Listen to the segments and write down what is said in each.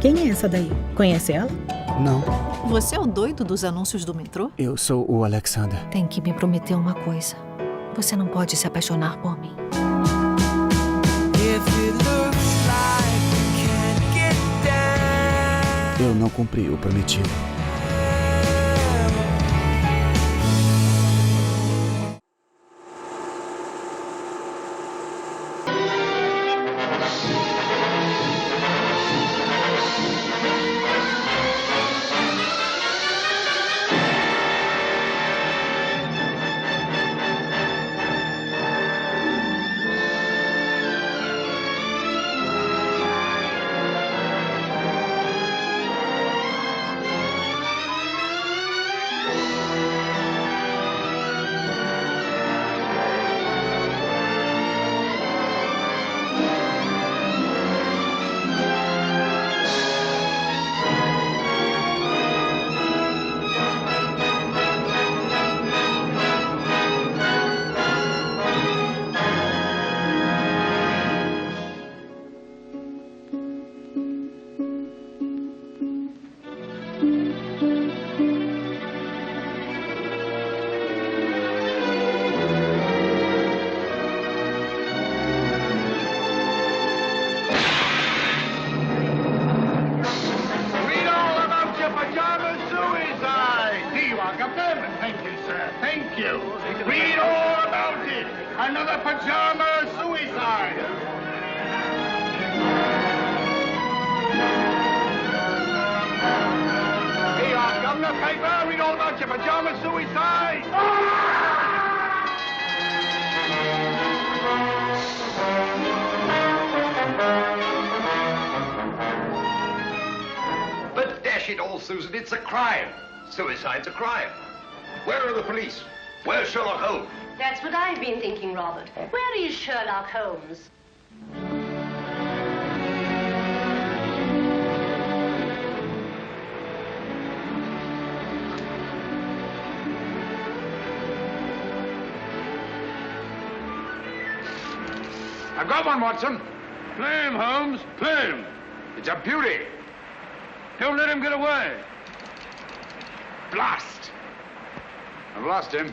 Quem é essa daí? Conhece ela? Não, Você é o doido dos anúncios do metrô? eu sou o Alexander. Tem que me prometer uma coisa. Você não pode se apaixonar por mim. Eu não cumpri o prometido. Thank you. Read all about it. Another pajama suicide. Here you are, Governor. Paper. Read all about your pajama suicide. But dash it all, Susan, it's a crime. Suicide's a crime. Where are the police? Where's Sherlock Holmes? That's what I've been thinking, Robert. Where is Sherlock Holmes? I've got one, Watson. Play him, Holmes. Play him. It's a beauty. Don't let him get away. Blast. I've lost him.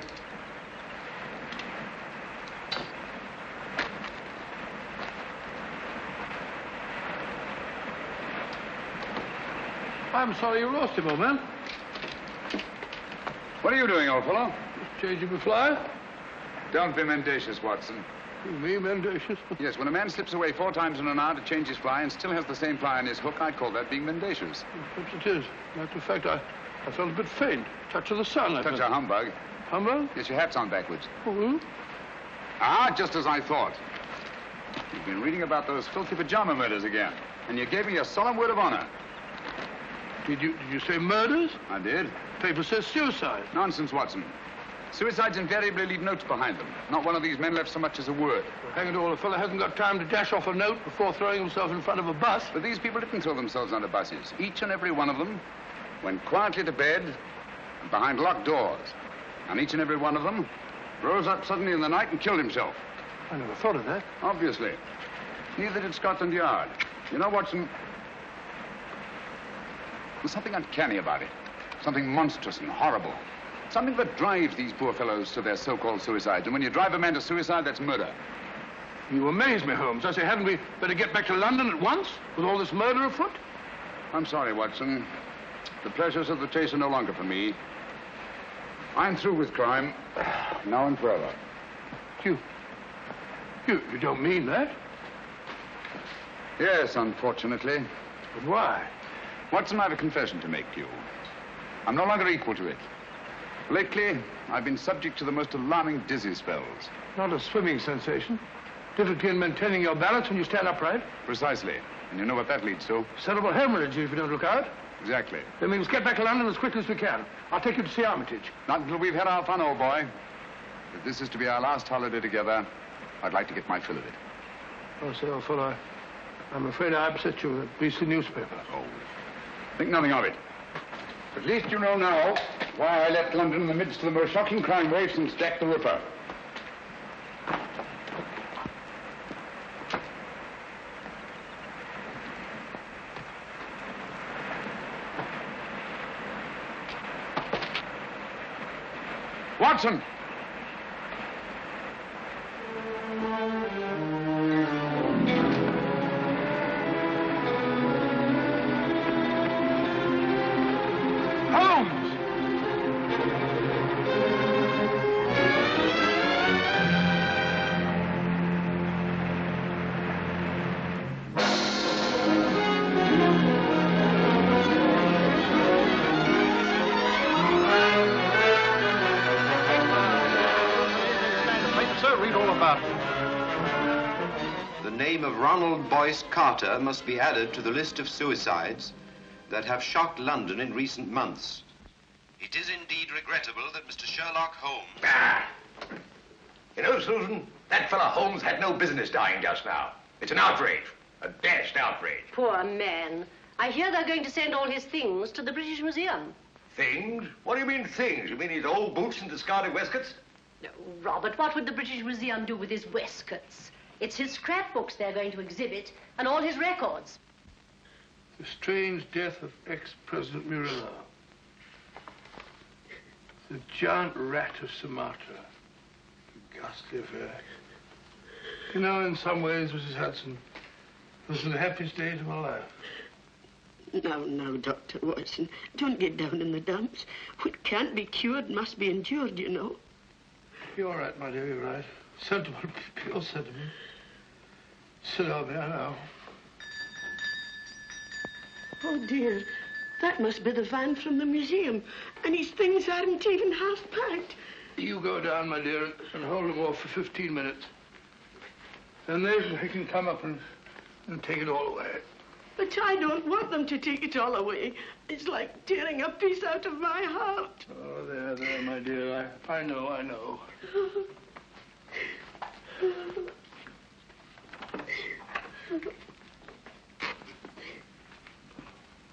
I'm sorry you lost him, old man. What are you doing, old fellow? Just changing my fly. Don't be mendacious, Watson. Me mendacious? Yes, when a man slips away 4 times in an hour to change his fly and still has the same fly on his hook, I call that being mendacious. Perhaps it is. Matter of fact, I felt a bit faint. Touch of the sun. Touch of humbug. Humbug? Yes, your hat's on backwards. Oh, ah, just as I thought. You've been reading about those filthy pajama murders again, and you gave me a solemn word of honor. Did you say murders? I did. Paper says suicide. Nonsense, Watson. Suicides invariably leave notes behind them. Not one of these men left so much as a word. Well, hang it all, a fellow hasn't got time to dash off a note before throwing himself in front of a bus. But these people didn't throw themselves under buses. Each and every one of them went quietly to bed and behind locked doors. And each and every one of them rose up suddenly in the night and killed himself. I never thought of that. Obviously. Neither did Scotland Yard. You know, Watson, there's something uncanny about it. Something monstrous and horrible. Something that drives these poor fellows to their so-called suicides. And when you drive a man to suicide, that's murder. You amaze me, Holmes. I say, hadn't we better get back to London at once with all this murder afoot? I'm sorry, Watson. The pleasures of the chase are no longer for me. I'm through with crime, now and forever. You don't mean that? Yes, unfortunately. But why? Watson, I have a confession to make to you. I'm no longer equal to it. Lately, I've been subject to the most alarming dizzy spells. Not a swimming sensation. Difficulty in maintaining your balance when you stand upright? Precisely. And you know what that leads to? Cerebral hemorrhage if you don't look out. Exactly. Then we must get back to London as quickly as we can. I'll take you to see Armitage. Not until we've had our fun, old boy. If this is to be our last holiday together, I'd like to get my fill of it. Oh, sir, old fellow, I'm afraid I upset you with that beastly newspaper. Oh, think nothing of it. At least you know now why I left London in the midst of the most shocking crime wave since Jack the Ripper. Watson! Holmes! Sir, read all about it. The name of Ronald Boyce Carter must be added to the list of suicides that have shocked London in recent months. It is indeed regrettable that Mr. Sherlock Holmes... Ah! You know, Susan, that fellow Holmes had no business dying just now. It's an outrage. A dashed outrage. Poor man. I hear they're going to send all his things to the British Museum. Things? What do you mean, things? You mean his old boots and discarded waistcoats? No, Robert, what would the British Museum do with his waistcoats? It's his scrapbooks they're going to exhibit, and all his records. The strange death of ex-President Murillo. The giant rat of Sumatra. The ghastly affair. You know, in some ways, Mrs. Hudson, this is the happiest days of my life. No, Dr. Watson. Don't get down in the dumps. What can't be cured must be endured, you know. You're right, my dear, you're right. Sentiment, pure sentiment. Sit over here now. Oh, dear. That must be the van from the museum. And his things aren't even half packed. You go down, my dear, and hold them off for 15 minutes. Then they can come up and take it all away. But I don't want them to take it all away. It's like tearing a piece out of my heart. Oh, there, my dear. I know.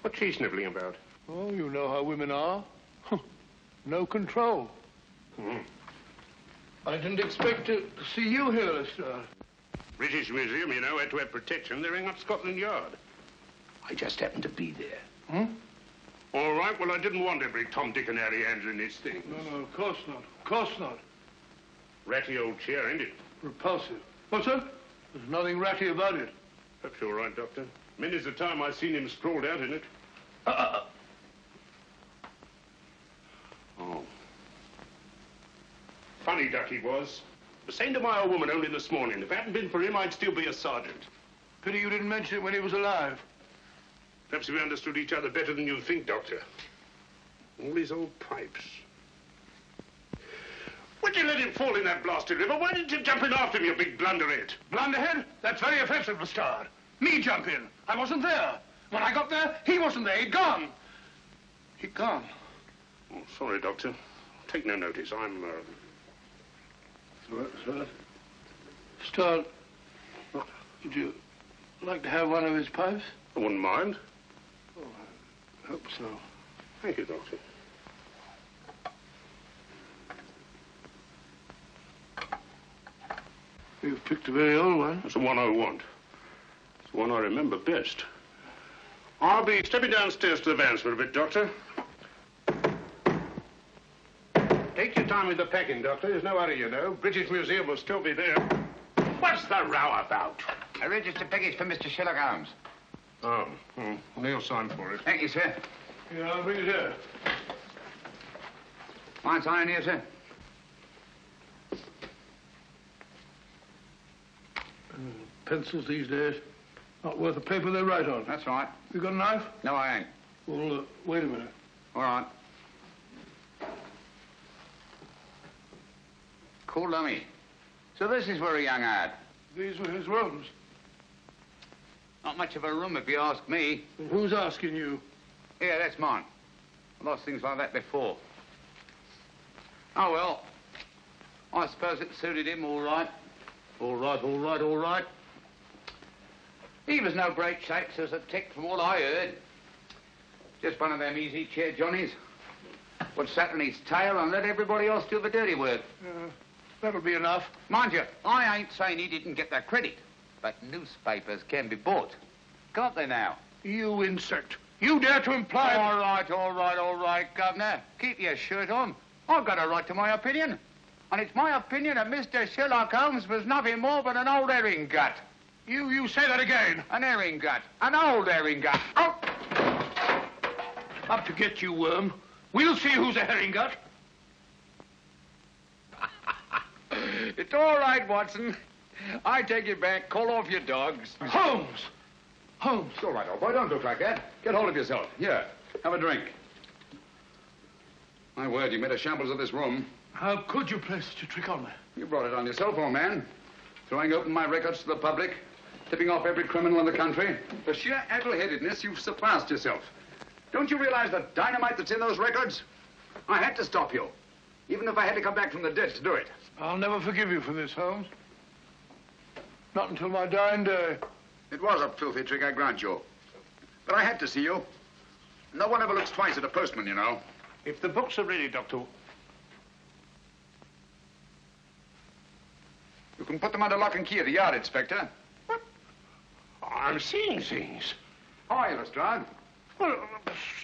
What's she sniveling about? Oh, you know how women are. No control. I didn't expect to see you here, Lestrade. British Museum, you know, had to have protection. They're ringing up Scotland Yard. I just happened to be there. All right, well, I didn't want every Tom, Dick, and Harry handling these things. No, of course not. Of course not. Ratty old chair, ain't it? Repulsive. What's that? There's nothing ratty about it. Perhaps you're right, Doctor. Many's the time I've seen him sprawled out in it. Oh. Funny duck he was. I was saying to my old woman only this morning, if it hadn't been for him, I'd still be a sergeant. Pity you didn't mention it when he was alive. Perhaps we understood each other better than you think, Doctor. All these old pipes. Why'd you let him fall in that blasted river? Why didn't you jump in after him, you big blunderhead? Blunderhead? That's very offensive, Lestrade. Me jump in. I wasn't there. When I got there, he wasn't there. He'd gone. He'd gone. Oh, sorry, Doctor. Take no notice. I'm, Sir. Lestrade, would you like to have one of his pipes? I wouldn't mind. Oh, I hope so. Thank you, Doctor. You've picked a very old one. That's the one I want. It's the one I remember best. I'll be stepping downstairs to the vans for a bit, Doctor. Take your time with the packing, Doctor. There's no hurry, you know. British Museum will still be there. What's the row about? A register package for Mr. Sherlock Holmes. Oh, well, he'll sign for it. Thank you, sir. Yeah, I'll bring it here. Mind signing here, sir? Pencils these days, not worth the paper they write on. That's right. You got a knife? No, I ain't. Well, wait a minute. All right. Cool dummy. So this is where he hung out. These were his rooms. Not much of a room, if you ask me. Well, who's asking you? Yeah, that's mine. I've lost things like that before. Oh, well. I suppose it suited him all right. All right. He was no great shakes as a tick from what I heard. Just one of them easy chair Johnnies. Would sat on his tail and let everybody else do the dirty work. That'll be enough. Mind you, I ain't saying he didn't get that credit. But newspapers can be bought. Can't they now? You insect. You dare to imply... All right, Governor. Keep your shirt on. I've got a right to my opinion. And it's my opinion that Mr. Sherlock Holmes was nothing more but an old herring gut. You say that again. An herring gut. An old herring gut. Oh! Up to get you, worm. We'll see who's a herring gut. It's all right, Watson. I take it back. Call off your dogs. Holmes! Holmes. It's all right, old boy. Don't look like that. Get hold of yourself. Here, have a drink. My word, you made a shambles of this room. How could you play such a trick on me? You brought it on yourself, old man. Throwing open my records to the public, tipping off every criminal in the country. For sheer addle-headedness, you've surpassed yourself. Don't you realize the dynamite that's in those records? I had to stop you, even if I had to come back from the dead to do it. I'll never forgive you for this, Holmes. Not until my dying day. It was a filthy trick, I grant you. But I had to see you. No one ever looks twice at a postman, you know. If the books are ready, Doctor... You can put them under lock and key at the yard, Inspector. What? I'm seeing things. How are you, Lestrade? Well,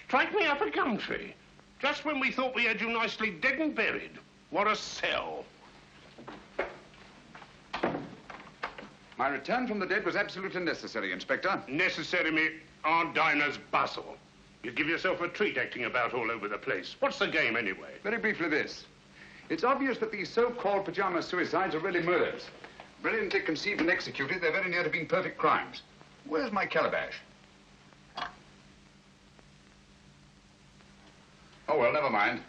strike me up a gum tree. Just when we thought we had you nicely dead and buried. What a sell. My return from the dead was absolutely necessary, Inspector. Necessary me Aunt Dinah's bustle. You give yourself a treat acting about all over the place. What's the game, anyway? Very briefly, this. It's obvious that these so-called pajama suicides are really murders. Brilliantly conceived and executed, they're very near to being perfect crimes. Where's my calabash? Oh, well, never mind.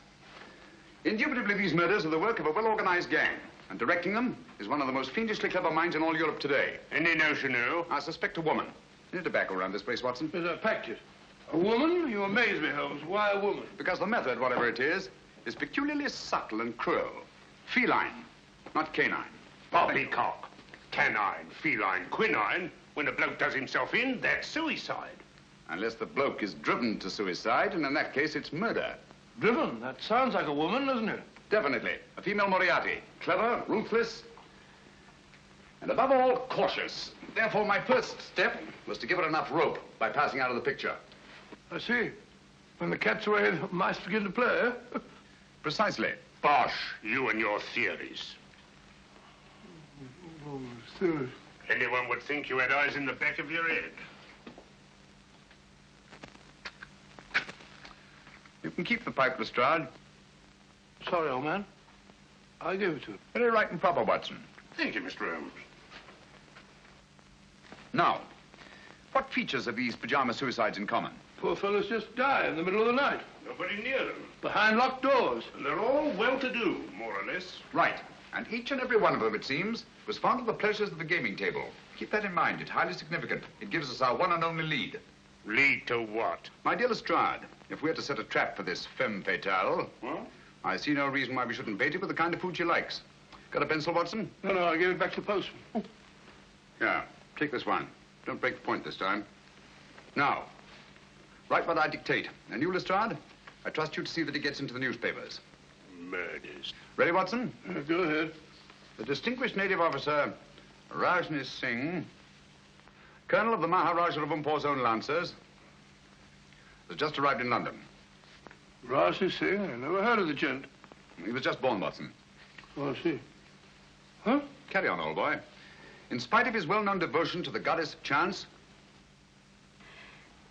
Indubitably, these murders are the work of a well-organized gang. And directing them is one of the most fiendishly clever minds in all Europe today. Any notion who? I suspect a woman. Any tobacco around this place, Watson? Yes, I packed it. A woman? You amaze me, Holmes. Why a woman? Because the method, whatever it is peculiarly subtle and cruel. Feline, not canine. Poppycock. Canine, feline, quinine. When a bloke does himself in, that's suicide. Unless the bloke is driven to suicide, and in that case, it's murder. Driven? That sounds like a woman, doesn't it? Definitely. A female Moriarty. Clever, ruthless, and above all, cautious. Therefore, my first step was to give her enough rope by passing out of the picture. I see. When the cat's away, the mice begin to play, eh? Precisely. Bosh, you and your theories. Oh, theories. Anyone would think you had eyes in the back of your head. You can keep the pipe, Lestrade. Sorry, old man. I gave it to him. Very right and proper, Watson. Thank you, Mr. Holmes. Now, what features have these pajama suicides in common? Poor fellows just die in the middle of the night. Nobody near them. Behind locked doors. And they're all well-to-do, more or less. Right. And each and every one of them, it seems, was fond of the pleasures of the gaming table. Keep that in mind. It's highly significant. It gives us our one and only lead. Lead to what? My dear Lestrade, if we're to set a trap for this femme fatale, What? I see no reason why we shouldn't bait it with the kind of food she likes. Got a pencil, Watson? No, I gave it back to the postman. Yeah, take this one. Don't break the point this time. Now, write what I dictate. And you, Lestrade, I trust you to see that it gets into the newspapers. Murders. Ready, Watson? Go ahead. The distinguished native officer, Rajni Singh, colonel of the Maharaja of Umpur's own Lancers, has just arrived in London. Rajni Singh? I never heard of the gent. He was just born, Watson. Oh, I see. Huh? Carry on, old boy. In spite of his well-known devotion to the goddess of chance...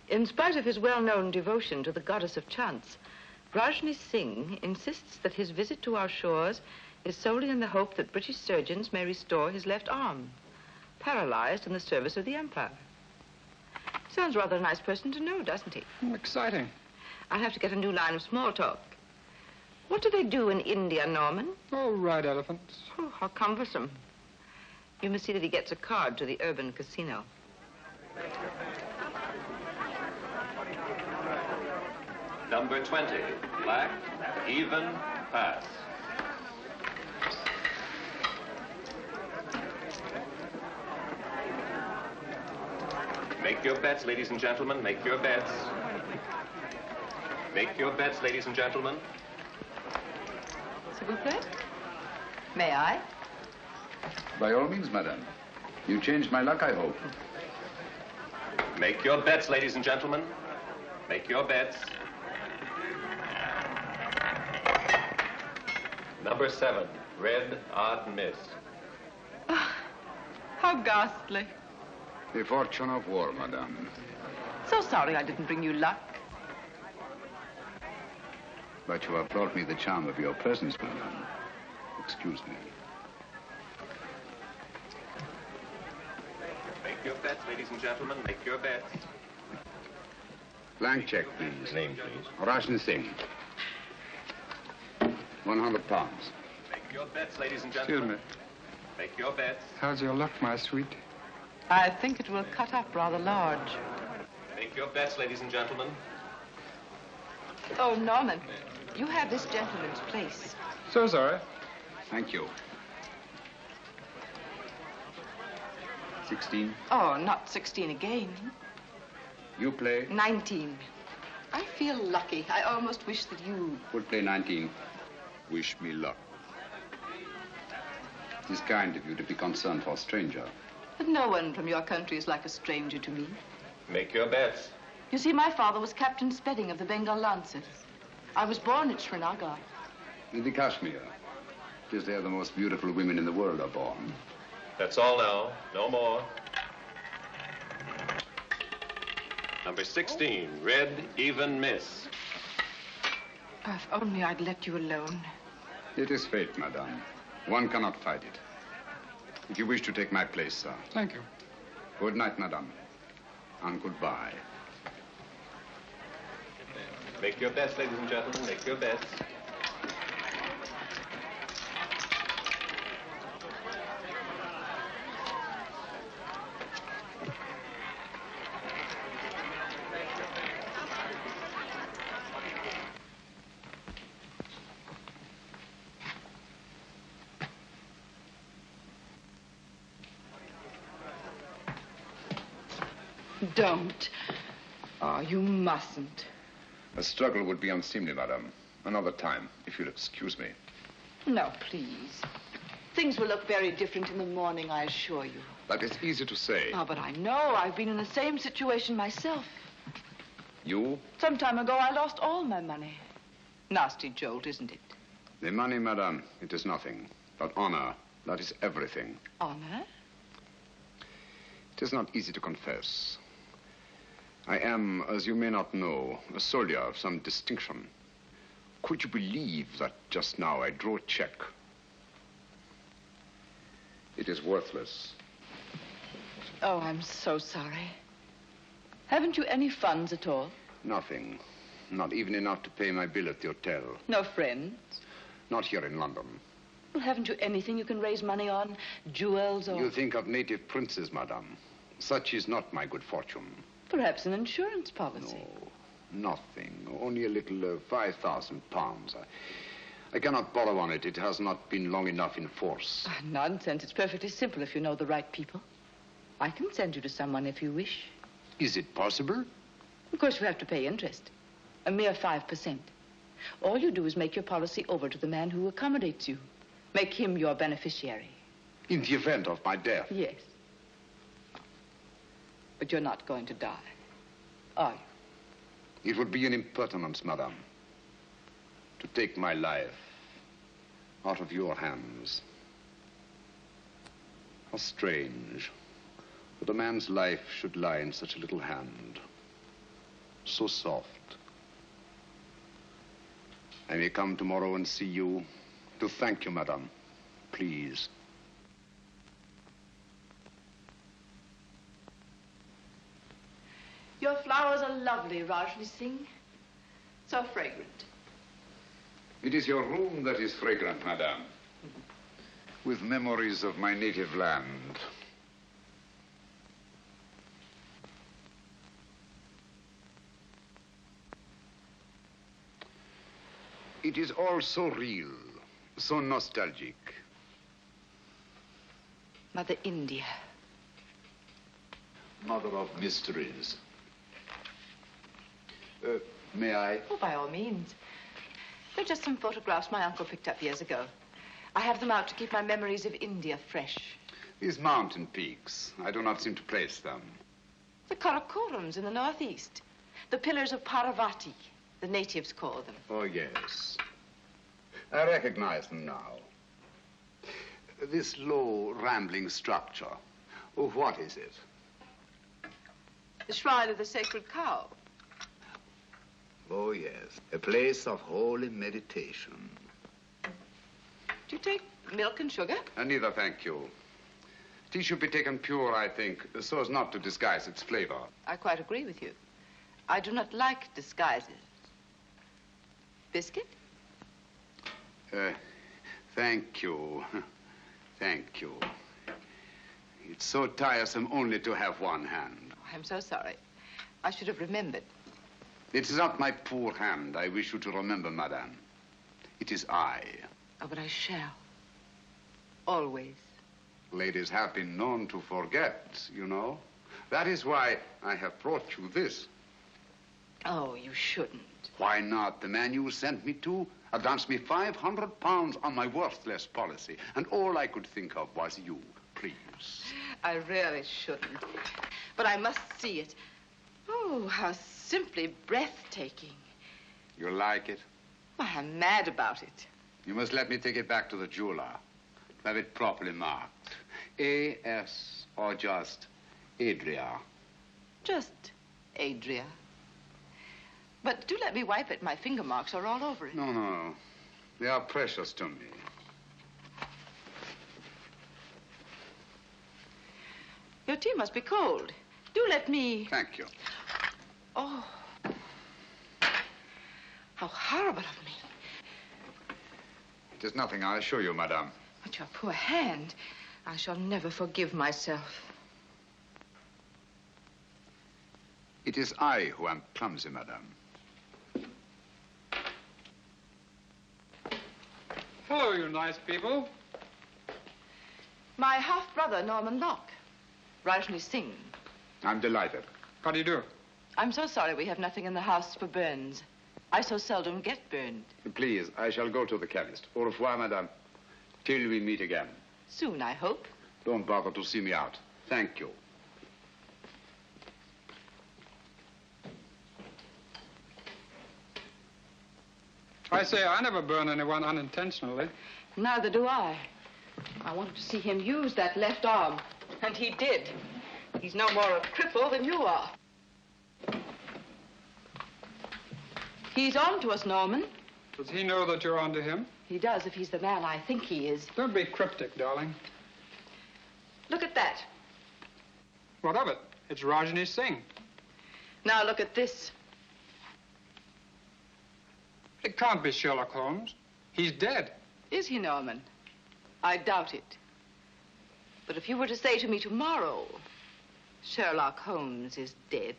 In spite of his well-known devotion to the goddess of chance, Rajni Singh insists that his visit to our shores is solely in the hope that British surgeons may restore his left arm, paralyzed in the service of the Empire. Sounds rather a nice person to know, doesn't he? Exciting. I'll have to get a new line of small talk. What do they do in India, Norman? Oh, ride elephants. Oh, how cumbersome. You must see that he gets a card to the urban casino. Number 20, black, even, pass. Make your bets, ladies and gentlemen, make your bets. Make your bets, ladies and gentlemen. S'il vous plaît? May I? By all means, madame. You changed my luck, I hope. Make your bets, ladies and gentlemen. Make your bets. Number 7, red, odd miss. How ghastly. The fortune of war, madame. So sorry I didn't bring you luck. But you have brought me the charm of your presence, madame. Excuse me. Make your bets, ladies and gentlemen. Make your bets. Blank check, please. Name, please. Rajni Singh. 100 pounds. Make your bets, ladies and gentlemen. Excuse me. Make your bets. How's your luck, my sweet? I think it will cut up rather large. Make your bets, ladies and gentlemen. Oh, Norman, you have this gentleman's place. So sorry. Thank you. 16. Oh, not 16 again. You play? 19. I feel lucky. I almost wish that you... Would play 19. Wish me luck. It is kind of you to be concerned for a stranger. But no one from your country is like a stranger to me. Make your bets. You see, my father was Captain Spedding of the Bengal Lancers. I was born at Srinagar. In the Kashmir. It is there the most beautiful women in the world are born. That's all now. No more. Number 16, red, even miss. If only I'd let you alone. It is fate, madame. One cannot fight it. If you wish to take my place, sir. Thank you. Good night, madame. And goodbye. Make your bets, ladies and gentlemen. Make your bets. Don't. Oh, you mustn't. A struggle would be unseemly, madame. Another time, if you'll excuse me. No, please. Things will look very different in the morning, I assure you. That is easy to say. Oh, but I know. I've been in the same situation myself. You? Some time ago, I lost all my money. Nasty jolt, isn't it? The money, madame, it is nothing. But honor, that is everything. Honor? It is not easy to confess. I am, as you may not know, a soldier of some distinction. Could you believe that just now I drew a check? It is worthless. Oh, I'm so sorry. Haven't you any funds at all? Nothing. Not even enough to pay my bill at the hotel. No friends? Not here in London. Well, haven't you anything you can raise money on? Jewels or... You think of native princes, madame. Such is not my good fortune. Perhaps an insurance policy. No, nothing. Only a little 5,000 pounds. I cannot borrow on it. It has not been long enough in force. Nonsense. It's perfectly simple if you know the right people. I can send you to someone if you wish. Is it possible? Of course, you have to pay interest. A mere 5%. All you do is make your policy over to the man who accommodates you. Make him your beneficiary. In the event of my death? Yes. But you're not going to die, are you? It would be an impertinence, madame, to take my life out of your hands. How strange that a man's life should lie in such a little hand. So soft. I may come tomorrow and see you to thank you, madame. Please. Your flowers are lovely, Rajni Singh. So fragrant. It is your room that is fragrant, madame. With memories of my native land. It is all so real, so nostalgic. Mother India. Mother of mysteries. May I? Oh, by all means. They're just some photographs my uncle picked up years ago. I have them out to keep my memories of India fresh. These mountain peaks, I do not seem to place them. The Karakorams in the northeast. The pillars of Parvati, the natives call them. Oh, yes. I recognize them now. This low, rambling structure. Oh, what is it? The Shrine of the Sacred Cow. Oh, yes. A place of holy meditation. Do you take milk and sugar? Neither, thank you. Tea should be taken pure, I think, so as not to disguise its flavor. I quite agree with you. I do not like disguises. Biscuit? Thank you. Thank you. It's so tiresome only to have one hand. I'm so sorry. I should have remembered. It is not my poor hand I wish you to remember, madame. It is I. Oh, but I shall. Always. Ladies have been known to forget, you know. That is why I have brought you this. Oh, you shouldn't. Why not? The man you sent me to advanced me £500 on my worthless policy, and all I could think of was you. Please. I really shouldn't. But I must see it. Oh, how simply breathtaking. You like it? Why, I'm mad about it. You must let me take it back to the jeweler to have it properly marked. A.S. or just Adria? Just Adria. But do let me wipe it. My finger marks are all over it. No, no. They are precious to me. Your tea must be cold. Do let me... Thank you. Oh. How horrible of me. It is nothing, I assure you, madame. But your poor hand. I shall never forgive myself. It is I who am clumsy, madame. Hello, you nice people. My half-brother, Norman Locke. Rajni Singh. I'm delighted. How do you do? I'm so sorry we have nothing in the house for burns. I so seldom get burned. Please, I shall go to the chemist. Au revoir, madame. Till we meet again. Soon, I hope. Don't bother to see me out. Thank you. I say I never burn anyone unintentionally. Neither do I. I wanted to see him use that left arm, and he did. He's no more a cripple than you are. He's on to us, Norman. Does he know that you're on to him? He does, if he's the man I think he is. Don't be cryptic, darling. Look at that. What of it? It's Rajni Singh. Now look at this. It can't be Sherlock Holmes. He's dead. Is he, Norman? I doubt it. But if you were to say to me tomorrow, Sherlock Holmes is dead.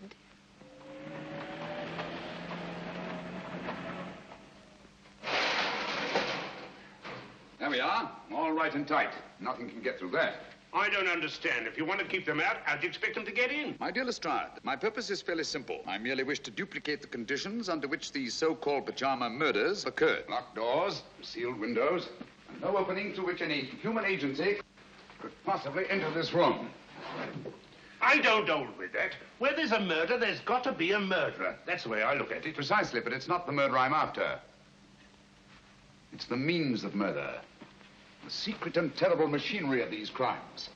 There we are. All right and tight. Nothing can get through that. I don't understand. If you want to keep them out, how'd you expect them to get in? My dear Lestrade, my purpose is fairly simple. I merely wish to duplicate the conditions under which these so-called pajama murders occurred. Locked doors, sealed windows, and no opening through which any human agency could possibly enter this room. I don't hold with that. Where there's a murder, there's got to be a murderer. That's the way I look at it. Precisely, but it's not the murder I'm after. It's the means of murder. The secret and terrible machinery of these crimes.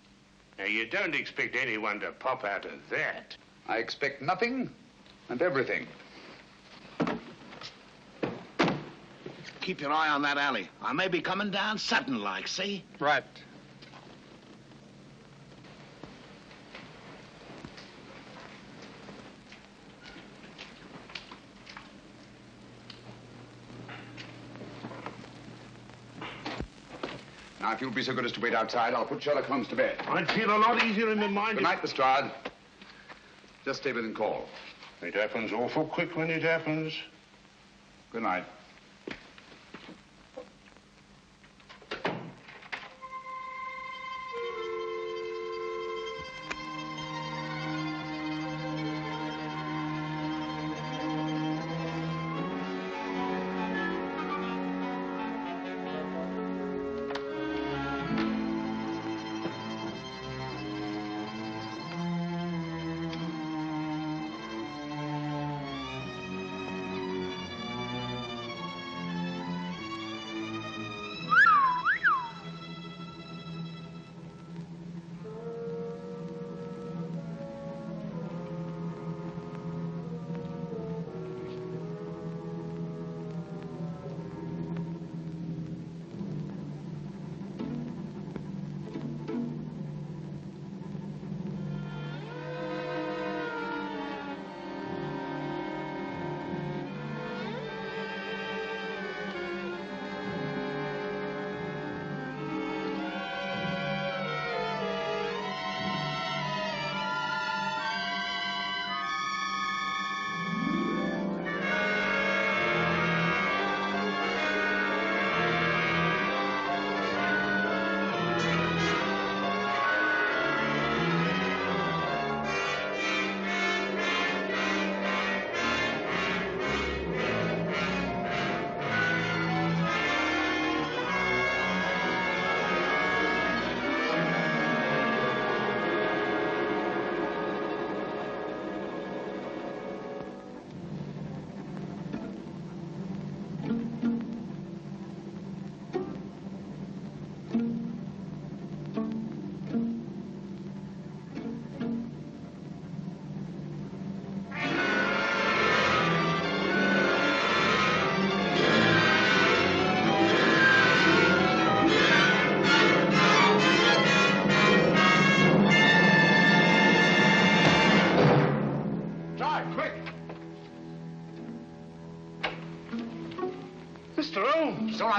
Now, you don't expect anyone to pop out of that. I expect nothing and everything. Keep your eye on that alley. I may be coming down sudden-like, see? Right. Now, if you'll be so good as to wait outside, I'll put Sherlock Holmes to bed. I'd feel a lot easier in my mind. Good night, Lestrade. Just stay within call. It happens awful quick when it happens. Good night.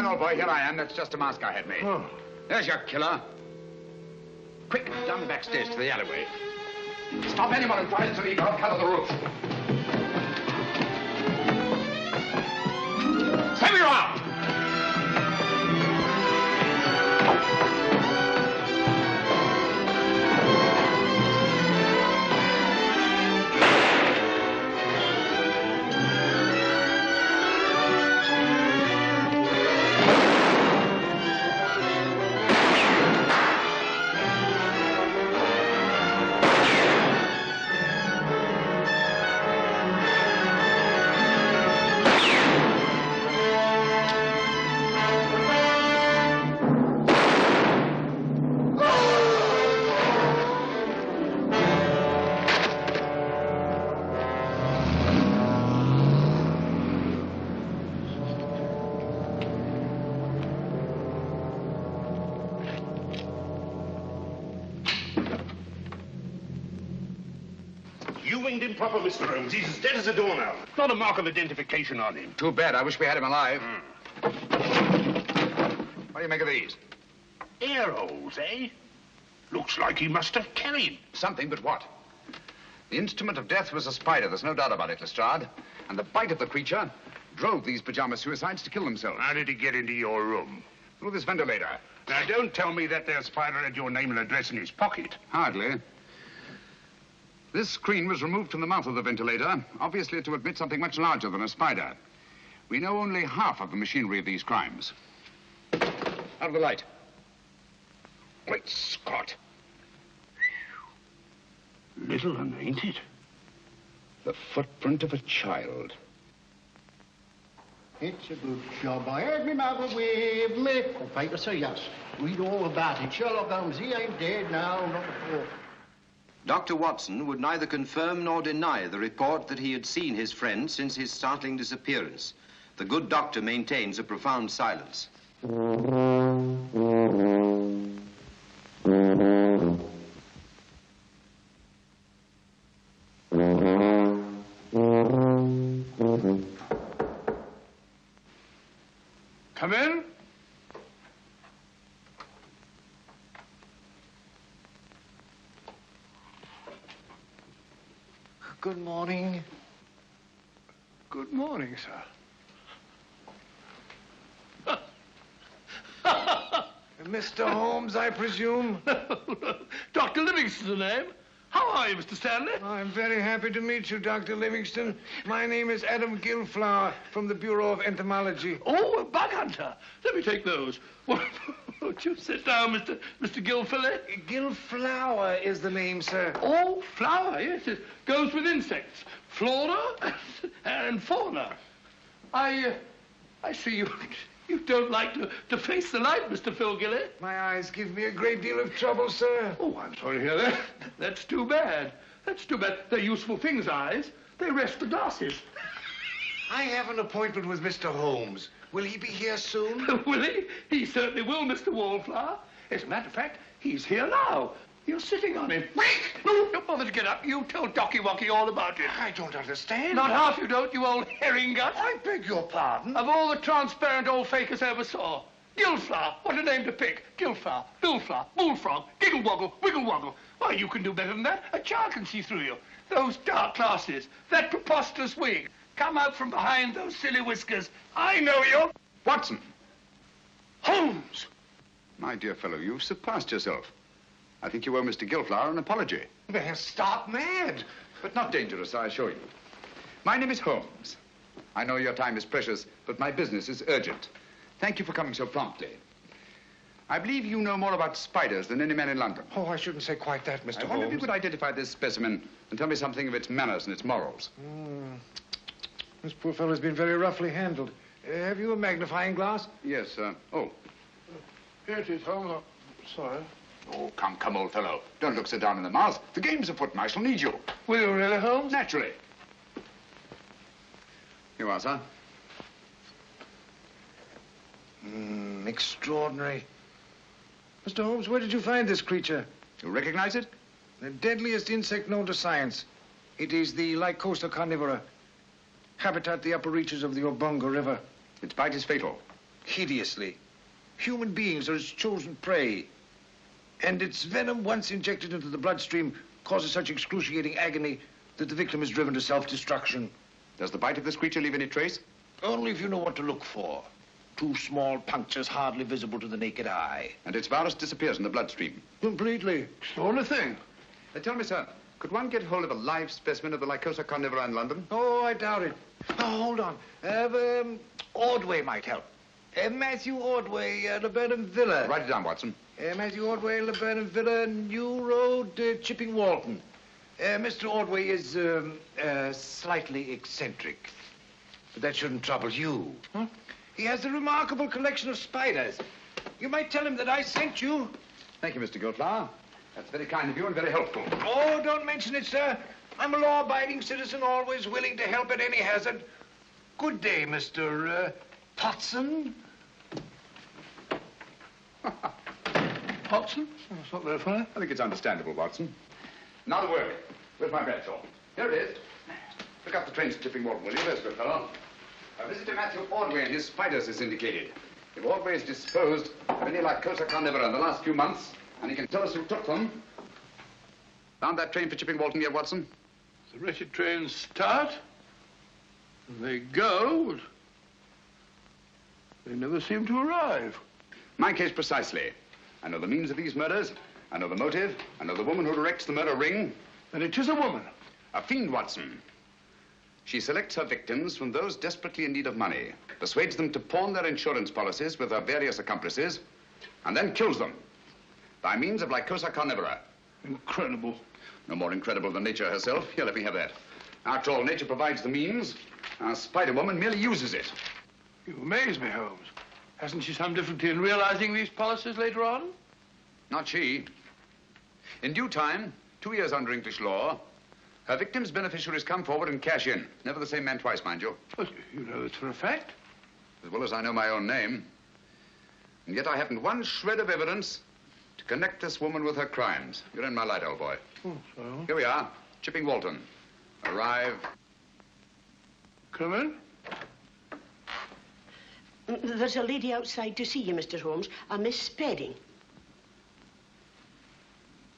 fine, old boy. Here I am. That's just a mask I had made. Oh. There's your killer. Quick, down the back stairs to the alleyway. Stop anyone who tries to leave. I'll cover the roof. Send me around! You winged improper, Mr. Holmes. He's as dead as a doornail. Not a mark of identification on him. Too bad. I wish we had him alive. What do you make of these? Air holes, eh? Looks like he must have carried. Something, but what? The instrument of death was a spider. There's no doubt about it, Lestrade. And the bite of the creature drove these pajama suicides to kill themselves. How did he get into your room? Through this ventilator. Now, don't tell me that there spider had your name and address in his pocket. Hardly. This screen was removed from the mouth of the ventilator, obviously to admit something much larger than a spider. We know only half of the machinery of these crimes. Out of the light. Great Scott. Little one, ain't it? The footprint of a child. It's a good job. I heard me mother with me. Oh, paper, sir, yes. Read all about it. Sherlock Holmes, he ain't dead now, not at all. Dr. Watson would neither confirm nor deny the report that he had seen his friend since his startling disappearance. The good doctor maintains a profound silence. Come in. Good morning. Good morning, sir. Mr. Holmes, I presume? Dr. Livingston's the name. How are you, Mr. Stanley? I'm very happy to meet you, Dr. Livingston. My name is Adam Gilflower from the Bureau of Entomology. Oh, a bug hunter. Let me take those. Won't you sit down, Mr. Gilfillet? Gilflower is the name, sir. Oh, flower, yes. It goes with insects. Flora and fauna. I see you don't like to face the light, Mr. Philgilly. My eyes give me a great deal of trouble, sir. Oh, I'm sorry to hear that. That's too bad. That's too bad. They're useful things, eyes. They rest the glasses. I have an appointment with Mr. Holmes. Will he be here soon? Will he? He certainly will, Mr. Wallflower. As a matter of fact, he's here now. You're sitting on him. Wait! No, don't bother to get up. You tell Docky Wocky all about it. I don't understand. Not half you don't, you old herring gut. I beg your pardon. Of all the transparent old fakers I ever saw. Gilflower, what a name to pick. Gilflower, Billflower, Bullfrog, Giggle Woggle, Wiggle Woggle. Why, you can do better than that. A child can see through you. Those dark glasses, that preposterous wig. Come out from behind those silly whiskers. I know you. Watson. Holmes. My dear fellow, you've surpassed yourself. I think you owe Mr. Gilflower an apology. They're stark mad. But not dangerous, I assure you. My name is Holmes. I know your time is precious, but my business is urgent. Thank you for coming so promptly. I believe you know more about spiders than any man in London. Oh, I shouldn't say quite that, Mr. Holmes. I wonder if you could identify this specimen and tell me something of its manners and its morals. This poor fellow's been very roughly handled. Have you a magnifying glass? Yes, oh. Here it is, Holmes. Sorry. Oh, come, old fellow. Don't look so down in the mouth. The game's afoot, and I shall need you. Will you really, Holmes? Naturally. Here you are, sir. Extraordinary. Mr. Holmes, where did you find this creature? You recognize it? The deadliest insect known to science. It is the Lycosa carnivora. Habitat the upper reaches of the Obonga River. Its bite is fatal. hideously. Human beings are its chosen prey. And its venom, once injected into the bloodstream, causes such excruciating agony that the victim is driven to self-destruction. Does the bite of this creature leave any trace? Only if you know what to look for. 2 small punctures hardly visible to the naked eye. And its virus disappears in the bloodstream? Completely. It's the only thing. Tell me, sir, could one get hold of a live specimen of the Lycosa carnivora in London? Oh, I doubt it. Oh, hold on. Ordway might help. Matthew Ordway, Laburnum Villa. Write it down, Watson. Matthew Ordway, Laburnum Villa, New Road, Chipping Walton. Mr. Ordway is slightly eccentric. But that shouldn't trouble you. Huh? He has a remarkable collection of spiders. You might tell him that I sent you. Thank you, Mr. Gilflower. That's very kind of you and very helpful. Oh, don't mention it, sir. I'm a law-abiding citizen, always willing to help at any hazard. Good day, Mr. Potson. Watson? That's not very funny. I think it's understandable, Watson. Now the work. Where's my bed, saw? Here it is. Pick up the trains to Chipping Walton, will you? There's a good fellow. A visit to Matthew Ordway and his spiders is indicated. If Ordway is disposed of any Lycosa carnivora in the last few months, and he can tell us who took them. Found that train for Chipping Walton yet, Watson? The wretched trains start, and they go, but they never seem to arrive. My case precisely. I know the means of these murders. I know the motive. I know the woman who directs the murder ring. And it is a woman. A fiend, Watson. She selects her victims from those desperately in need of money, persuades them to pawn their insurance policies with her various accomplices, and then kills them by means of Lycosa carnivora. Incredible. No more incredible than nature herself. Here, let me have that. After all, nature provides the means. Our Spider-Woman merely uses it. You amaze me, Holmes. Hasn't she some difficulty in realizing these policies later on? Not she. In due time, 2 years under English law, her victim's beneficiaries come forward and cash in. Never the same man twice, mind you. But you know this for a fact. As well as I know my own name. And yet I haven't one shred of evidence to connect this woman with her crimes. You're in my light, old boy. Oh, so? Here we are, Chipping Walton. Arrive. Come in. There's a lady outside to see you, Mr. Holmes, a Miss Spedding.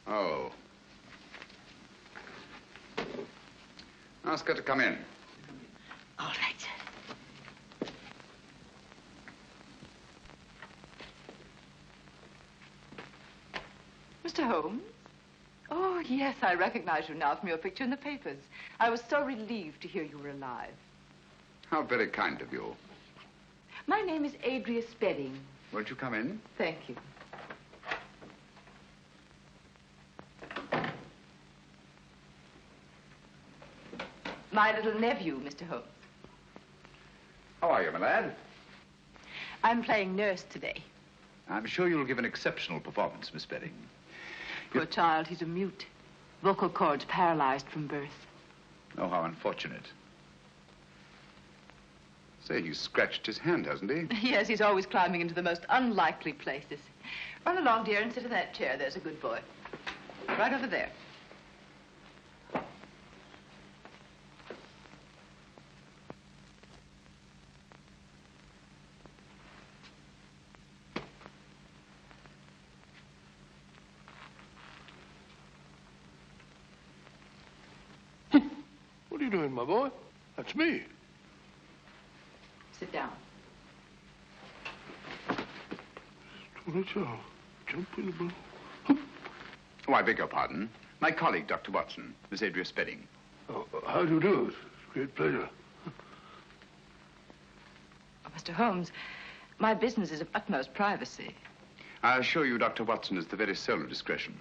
Oh. Ask her to come in. All right. Mr. Holmes? Oh, yes, I recognize you now from your picture in the papers. I was so relieved to hear you were alive. How very kind of you. My name is Adria Spedding. Won't you come in? Thank you. My little nephew, Mr. Holmes. How are you, my lad? I'm playing nurse today. I'm sure you'll give an exceptional performance, Miss Spedding. Poor child, he's a mute. Vocal cords paralyzed from birth. Oh, how unfortunate. Say, he's scratched his hand, hasn't he? Yes, he's always climbing into the most unlikely places. Run along, dear, and sit in that chair. There's a good boy. Right over there. What are you doing, my boy? That's me. Sit down. Jump in the blue. Oh, I beg your pardon. My colleague, Dr. Watson, Miss Adria Spedding. Oh, how do you do? It's a great pleasure. Oh, Mr. Holmes, my business is of utmost privacy. I assure you, Dr. Watson is the very soul of discretion.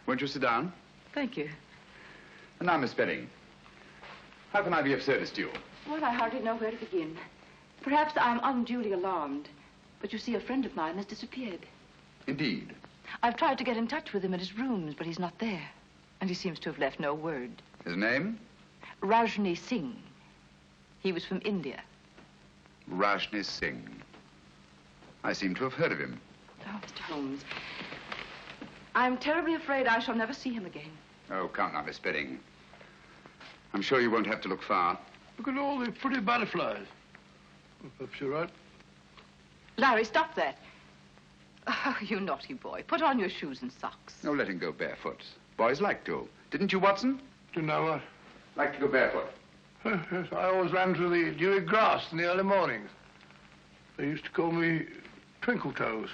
Won't you sit down? Thank you. And now, Miss Spedding, how can I be of service to you? Well, I hardly know where to begin. Perhaps I'm unduly alarmed, but you see, a friend of mine has disappeared. Indeed. I've tried to get in touch with him at his rooms, but he's not there. And he seems to have left no word. His name? Rajni Singh. He was from India. Rajni Singh. I seem to have heard of him. Oh, Mr. Holmes, I'm terribly afraid I shall never see him again. Oh, come now, Miss Spedding. I'm sure you won't have to look far. Look at all the pretty butterflies. Perhaps you're right. Larry, stop that. Oh, you naughty boy. Put on your shoes and socks. No letting go barefoot. Boys like to. Didn't you, Watson? Didn't know what? Like to go barefoot. Yes, I always ran through the dewy grass in the early mornings. They used to call me Twinkle Toes.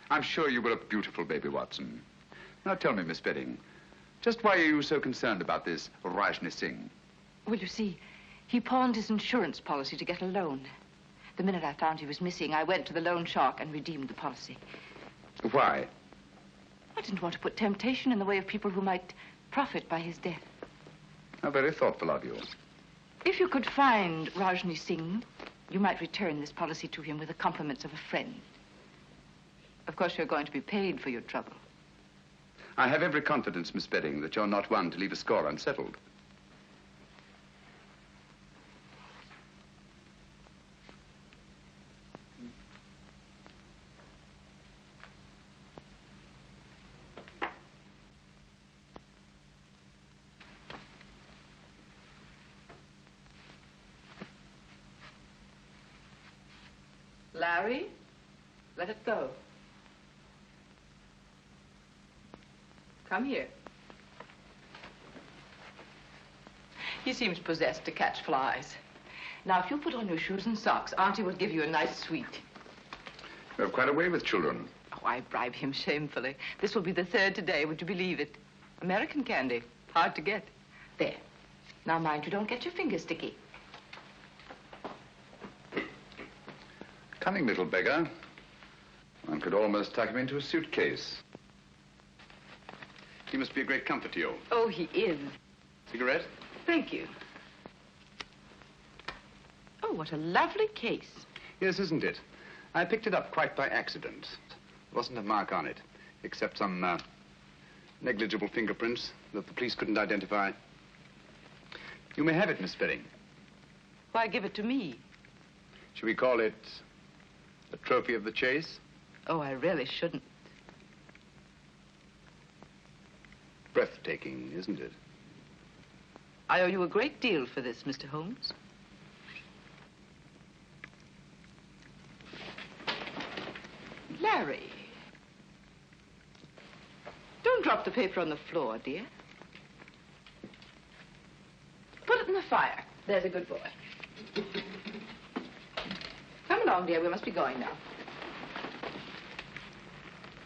I'm sure you were a beautiful baby, Watson. Now tell me, Miss Bedding, just why are you so concerned about this Rajni Singh? Well, you see, he pawned his insurance policy to get a loan. The minute I found he was missing, I went to the loan shark and redeemed the policy. Why? I didn't want to put temptation in the way of people who might profit by his death. How very thoughtful of you. If you could find Rajni Singh, you might return this policy to him with the compliments of a friend. Of course, you're going to be paid for your trouble. I have every confidence, Miss Bedding, that you're not one to leave a score unsettled. Larry, let it go. Come here. He seems possessed to catch flies. Now, if you put on your shoes and socks, Auntie will give you a nice sweet. You have quite a way with children. Oh, I bribe him shamefully. This will be the third today, would you believe it? American candy, hard to get. There. Now, mind you don't get your fingers sticky. Cunning little beggar. One could almost tuck him into a suitcase. He must be a great comfort to you. Oh, he is. Cigarette? Thank you. Oh, what a lovely case. Yes, isn't it? I picked it up quite by accident. There wasn't a mark on it, except some negligible fingerprints that the police couldn't identify. You may have it, Miss Bedding. Why give it to me? Should we call it a trophy of the chase? Oh, I really shouldn't. Breathtaking, isn't it? I owe you a great deal for this, Mr. Holmes. Larry. Don't drop the paper on the floor, dear. Put it in the fire. There's a good boy. Come along, dear. We must be going now.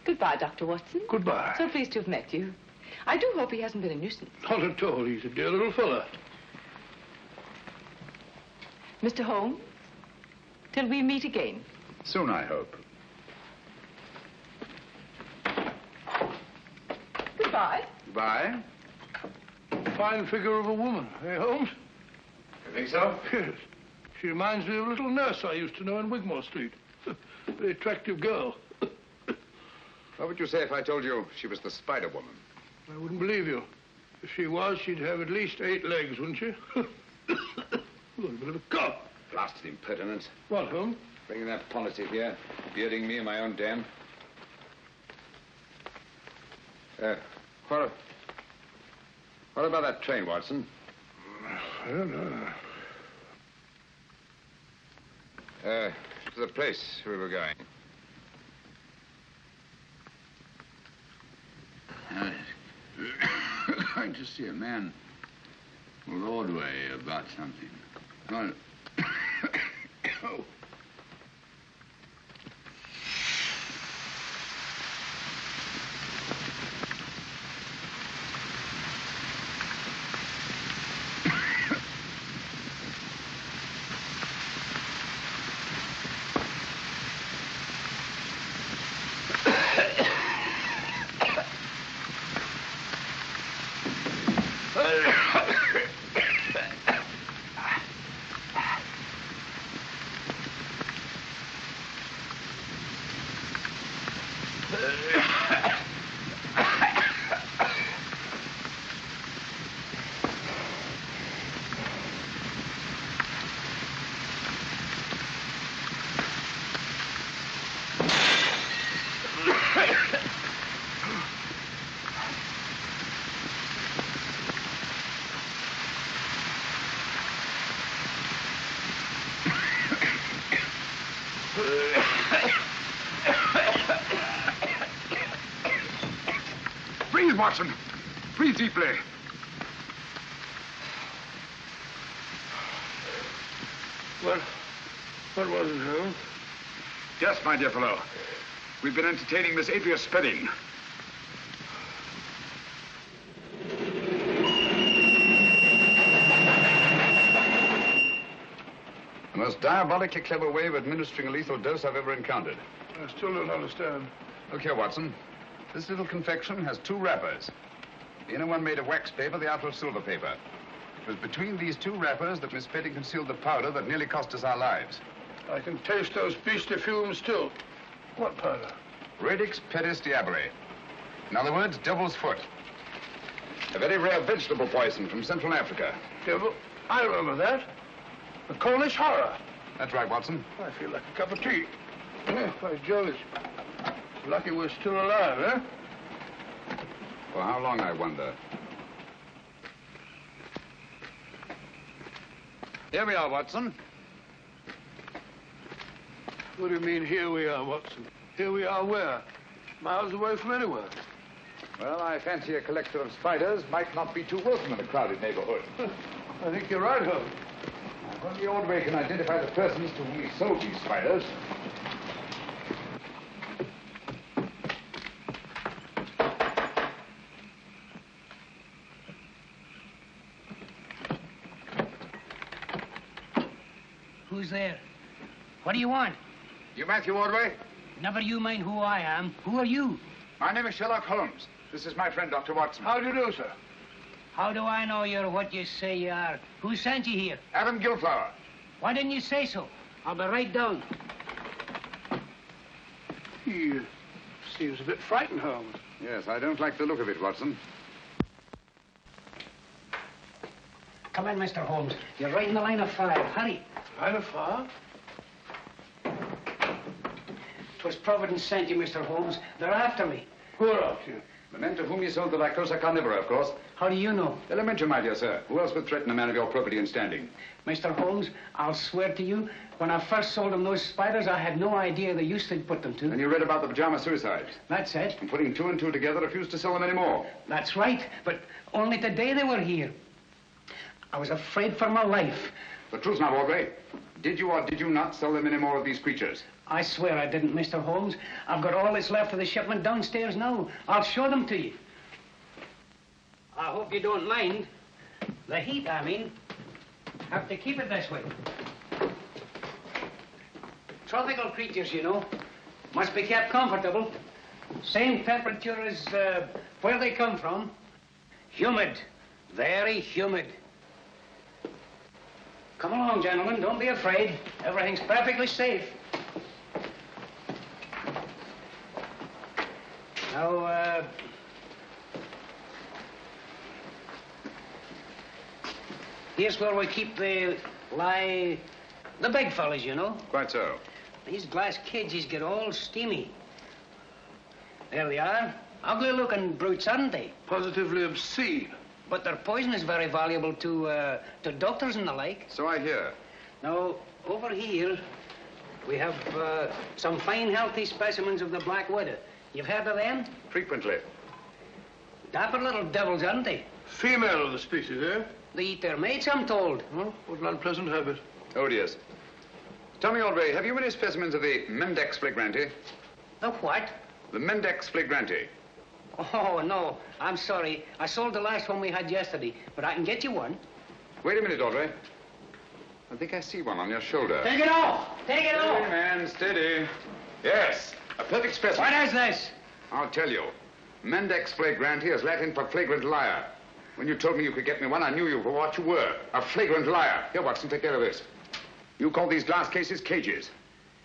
Goodbye, Dr. Watson. Goodbye. So pleased to have met you. I do hope he hasn't been a nuisance. Not at all. He's a dear little fella. Mr. Holmes, till we meet again. Soon, I hope. Goodbye. Goodbye. Fine figure of a woman, eh, Holmes? You think so? Yes. She reminds me of a little nurse I used to know in Wigmore Street. Very attractive girl. What would you say if I told you she was the Spider Woman? I wouldn't believe you. If she was, she'd have at least 8 legs, wouldn't she? Got a bit of a cough. Blasted impertinence. What, Holmes? Bringing that policy here, bearding me in my own den. What about that train, Watson? I don't know. To the place we were going. Going to see a man from Broadway about something. Well, oh. Watson. Breathe deeply. What was it, Holmes? Yes, my dear fellow. We've been entertaining Miss Adria Spedding. The most diabolically clever way of administering a lethal dose I've ever encountered. I still don't understand. Look here, Watson. This little confection has 2 wrappers. The inner one made of wax paper, the outer of silver paper. It was between these 2 wrappers that Miss Spedding concealed the powder that nearly cost us our lives. I can taste those beastly fumes still. What powder? Radix pedis diaboli. In other words, devil's foot. A very rare vegetable poison from Central Africa. Devil? I remember that. The Cornish horror. That's right, Watson. I feel like a cup of tea. By Jove, it's lucky we're still alive, eh? For how long, I wonder? Here we are, Watson. What do you mean, here we are, Watson? Here we are where? Miles away from anywhere. Well, I fancy a collector of spiders might not be too welcome in a crowded neighborhood. I think you're right, Holmes. If only Ordway can identify the persons to whom he sold these spiders. Who's there? What do you want? You Matthew Ordway? Never you mind who I am. Who are you? My name is Sherlock Holmes. This is my friend, Dr. Watson. How do you do, sir? How do I know you're what you say you are? Who sent you here? Adam Gilflower. Why didn't you say so? I'll be right down. He seems a bit frightened, Holmes. Yes, I don't like the look of it, Watson. Come in, Mr. Holmes. You're right in the line of fire. Hurry. Line of fire? 'Twas Providence sent you, Mr. Holmes. They're after me. Who are after you? The men to whom you sold the Lycosa carnivora, of course. How do you know? Elementary, my dear sir. Who else would threaten a man of your property and standing? Mr. Holmes, I'll swear to you, when I first sold them those spiders, I had no idea the use they'd put them to. And you read about the pajama suicides. That's it. And putting 2 and 2 together, refused to sell them anymore. That's right, but only today they were here. I was afraid for my life. The truth now, Ordway. Did you or did you not sell them any more of these creatures? I swear I didn't, Mr. Holmes. I've got all that's left of the shipment downstairs now. I'll show them to you. I hope you don't mind. The heat, I mean. Have to keep it this way. Tropical creatures, you know. Must be kept comfortable. Same temperature as where they come from. Humid. Very humid. Come along, gentlemen. Don't be afraid. Everything's perfectly safe. Now, here's where we keep the big fellas, you know. Quite so. These glass cages get all steamy. There they are. Ugly-looking brutes, aren't they? Positively obscene. But their poison is very valuable to doctors and the like. So I hear. Now, over here, we have some fine, healthy specimens of the black widow. You've heard of them? Frequently. Dapper little devils, aren't they? Female of the species, eh? They eat their mates, I'm told. Oh, what an unpleasant habit. Odious. Tell me, Ordway, have you any specimens of the Mendex flagranti? The what? The Mendex flagranti. Oh, no. I'm sorry. I sold the last one we had yesterday, but I can get you one. Wait a minute, Ordway. I think I see one on your shoulder. Take it off! Take it off! Steady, man, steady. Yes, a perfect specimen. What is this? I'll tell you. Mendex flagranti is Latin for flagrant liar. When you told me you could get me one, I knew you for what you were, a flagrant liar. Here, Watson, take care of this. You call these glass cases cages.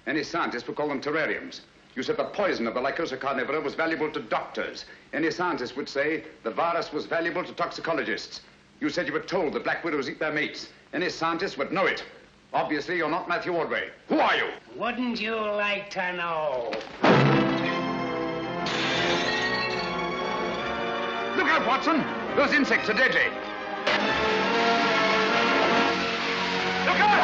Any scientist would call them terrariums. You said the poison of the Lycosa carnivora was valuable to doctors. Any scientist would say the virus was valuable to toxicologists. You said you were told that black widows eat their mates. Any scientist would know it. Obviously, you're not Matthew Ordway. Who are you? Wouldn't you like to know? Look out, Watson! Those insects are deadly. Look out!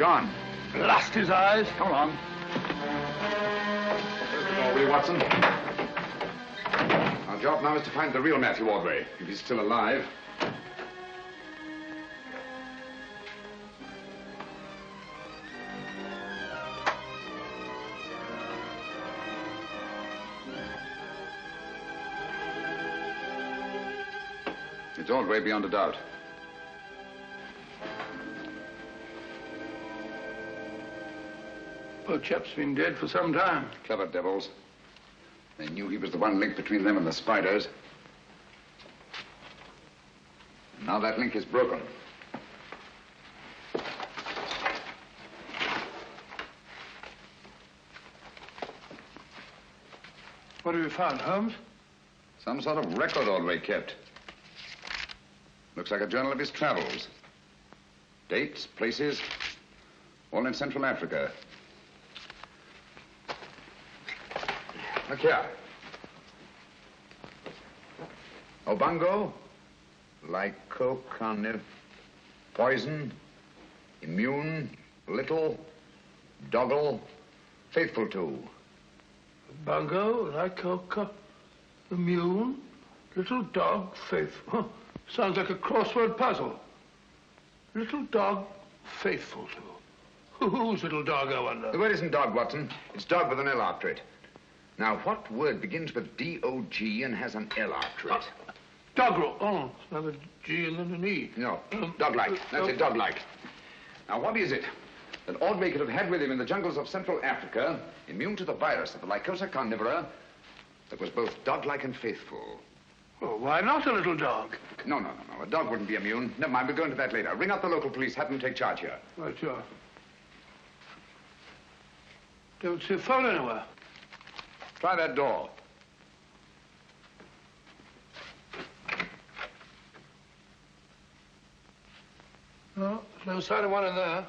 on. Blast his eyes. Come along. First of all, will you, Watson? Our job now is to find the real Matthew Ordway, if he's still alive. It's Ordway beyond a doubt. Poor chap's been dead for some time. Clever devils. They knew he was the one link between them and the spiders. And now that link is broken. What have you found, Holmes? Some sort of record Ordway kept. Looks like a journal of his travels. Dates, places, all in Central Africa. Look here. Obango, lycocarniv, poison, immune, little, doggle, faithful to. Bungo, lycoca, immune, little dog, faithful. Huh. Sounds like a crossword puzzle. Little dog, faithful to. Whose little dog, I wonder? The word isn't dog, Watson. It's dog with an L after it. Now, what word begins with D-O-G and has an L after it? Doggerel. Oh, it's another G and then an E. No, dog-like. That's it, dog-like. Now, what is it that Ordway could have had with him in the jungles of Central Africa, immune to the virus of the Lycosa carnivora, that was both dog-like and faithful? Well, why not a little dog? No. A dog wouldn't be immune. Never mind, we'll go into that later. Ring up the local police, have them take charge here. Right, sure. Don't see a phone anywhere. Try that door. No, there's no sign of one in there.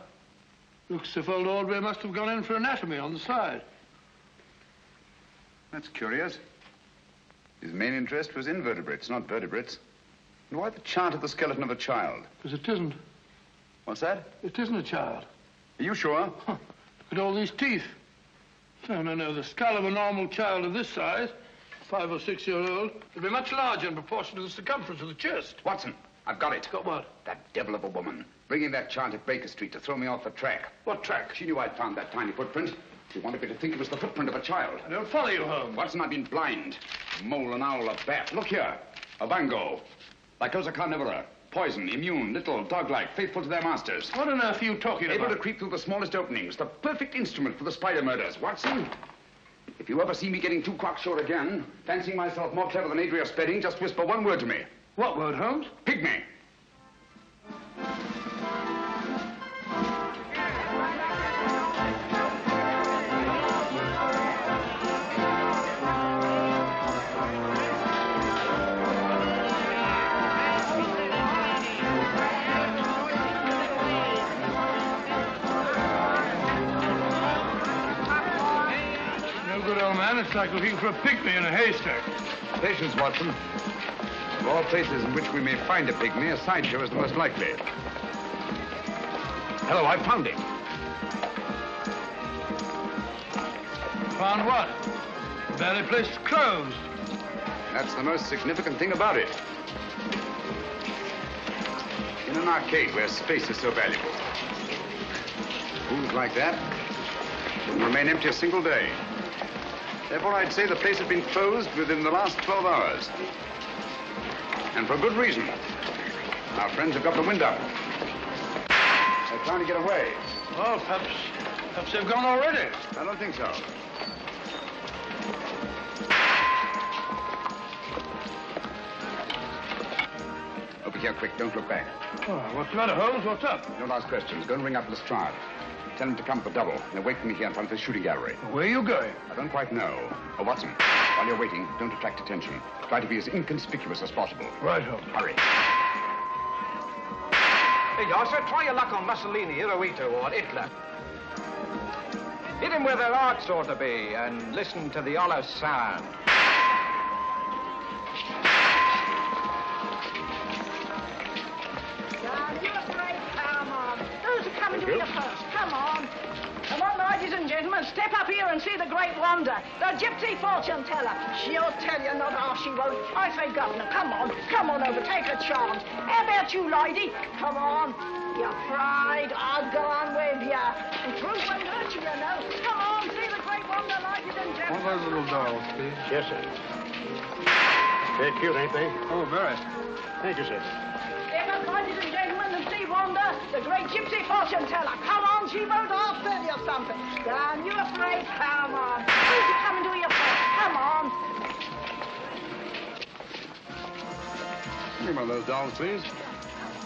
Looks as if old Ordway must have gone in for anatomy on the side. That's curious. His main interest was invertebrates, not vertebrates. And why the chart of the skeleton of a child? Because it isn't. What's that? It isn't a child. Are you sure? Huh. Look at all these teeth. No. The skull of a normal child of this size, 5 or 6 year old, would be much larger in proportion to the circumference of the chest. Watson, I've got it. Got what? That devil of a woman. Bringing that chart at Baker Street to throw me off the track. What track? She knew I'd found that tiny footprint. She wanted me to think it was the footprint of a child. I don't follow you, Holmes. Watson, I've been blind. A mole, an owl, a bat. Look here. A bango. Lycosa carnivora. Poison, immune, little, dog-like, faithful to their masters. What on earth are you talking about? Able to creep through the smallest openings. The perfect instrument for the spider murders. Watson, if you ever see me getting too cocksure again, fancying myself more clever than Adria Spedding, just whisper one word to me. What word, Holmes? Pygmy. It's like looking for a pygmy in a haystack. Patience, Watson. Of all places in which we may find a pygmy, a sideshow is the most likely. Hello, I found him. Found what? The barely place is closed. That's the most significant thing about it. In an arcade where space is so valuable. Rooms like that wouldn't remain empty a single day. Therefore, I'd say the place has been closed within the last 12 hours. And for good reason. Our friends have got the wind up. They're trying to get away. Well, perhaps they've gone already. I don't think so. Over here, quick. Don't look back. Oh, what's the matter, Holmes? What's up? No last questions. Go and ring up Lestrade. Tell him to come for double. They're waiting me here in front of the shooting gallery. Where are you going? I don't quite know. Oh, Watson, while you're waiting, don't attract attention. Try to be as inconspicuous as possible. Right, Holmes. Hurry. Hey, Yosser, try your luck on Mussolini, Hirohito, or Hitler. Hit him where their hearts ought to be, and listen to the hollow sound. You're a great power, Mom. Those are coming to eat first. Come on. gentlemen, step up here and see the great wonder, the gypsy fortune teller. She'll tell you, not half she won't. I say, Governor, come on over, take a chance. How about you, lady? Come on. You're afraid? I'll go on with you. And truth won't hurt you, you know. Come on, see the great wonder, ladies and gentlemen. One of those little dolls, please. Yes, sir. They're cute, ain't they? Oh, very. Thank you, sir. Here comes, ladies and gentlemen, the sea wonder, the great gypsy fortune teller. Come on, she won't half tell you something. Down, you afraid? Come on. Who's you coming to your first? Come on. Give me one of those dolls, please.